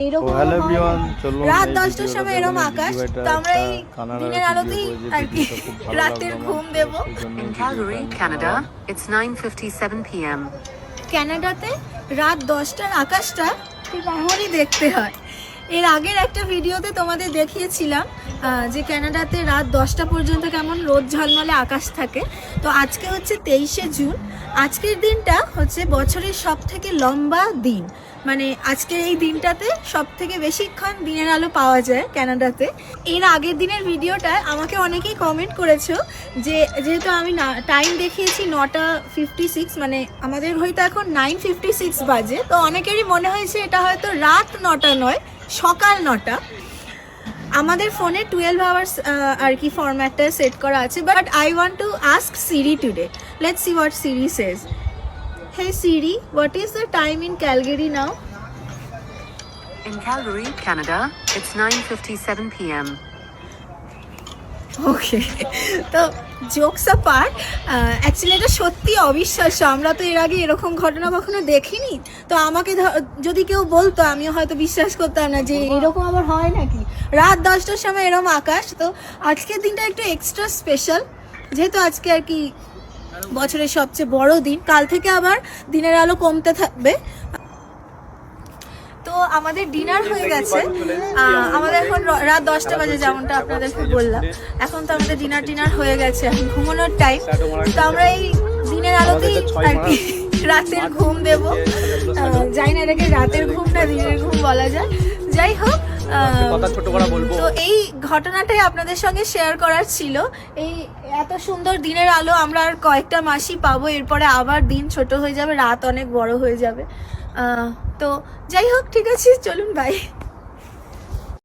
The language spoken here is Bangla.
রাত 10টার সময় এরকম আকাশ, তো আমরা এই দিনের আলোতেই আর কি রাতের ঘুম দেব। Canada, it's 9:57 p.m. কানাডাতে রাত 10টার আকাশটা ঠিক এমনই দেখতে হয়। এর আগের একটা ভিডিওতে তোমাদের দেখিয়েছিলাম যে কানাডাতে রাত 10টা পর্যন্ত কেমন রোদ ঝলমলে আকাশ থাকে। তো আজকে হচ্ছে 23শে জুন। আজকের দিনটা হচ্ছে বছরের সব থেকে লম্বা দিন, মানে আজকের এই দিনটাতে সব থেকে বেশিক্ষণ দিনের আলো পাওয়া যায় কানাডাতে। এর আগের দিনের ভিডিওটায় আমাকে অনেকেই কমেন্ট করেছো যে যেহেতু আমি টাইম দেখিয়েছি 9:56, মানে আমাদের হয়তো এখন 9:56 বাজে, তো অনেকেরই মনে হয়েছে এটা হয়তো রাত 9টা নয়, সকাল 9টা। আমাদের ফোনে 12 আওয়ার্স আর কি ফরম্যাটটা সেট করা আছে, but I want to ask Siri today. Let's see what Siri says. Hey Siri, what is the time in Calgary now? In Calgary, Canada, it's 9:57 p.m. ওকে, তো জোকস অ্যাপার্ট, অ্যাকচুয়ালি এটা সত্যি অবিশ্বাস্য। আমরা তো এর আগে এরকম ঘটনা কখনো দেখিনি। তো আমাকে যদি কেউ বলতো, আমিও হয়তো বিশ্বাস করতাম না যে এরকম আবার হয় নাকি রাত 10টার সময় এরকম আকাশ। তো আজকের দিনটা একটু এক্সট্রা স্পেশাল, যেহেতু আজকে আর কি বছরের সবচেয়ে বড় দিন। কাল থেকে আবার দিনের আলো কমতে থাকবে। তো আমাদের ডিনার হয়ে গেছে, আমাদের এখন রাত 10টা বাজে, যেমনটা আপনাদেরকে বললাম। এখন তো আমাদের ডিনার হয়ে গেছে, এখন ঘুমানোর টাইম। তো আমরা এই দিনের আলোতেই আর কি রাতের ঘুম দেব। জানি না এটাকে রাতের ঘুম না দিনের ঘুম বলা যায়, যাই হোক। তো এই ঘটনাটাই আপনাদের সঙ্গে শেয়ার করার ছিল। এই এত সুন্দর দিনের আলো আমরা আর কয়েকটা মাসই পাবো, এরপরে আবার দিন ছোট হয়ে যাবে, রাত অনেক বড় হয়ে যাবে। তো যাই হোক, ঠিক আছে, চলুন বাই।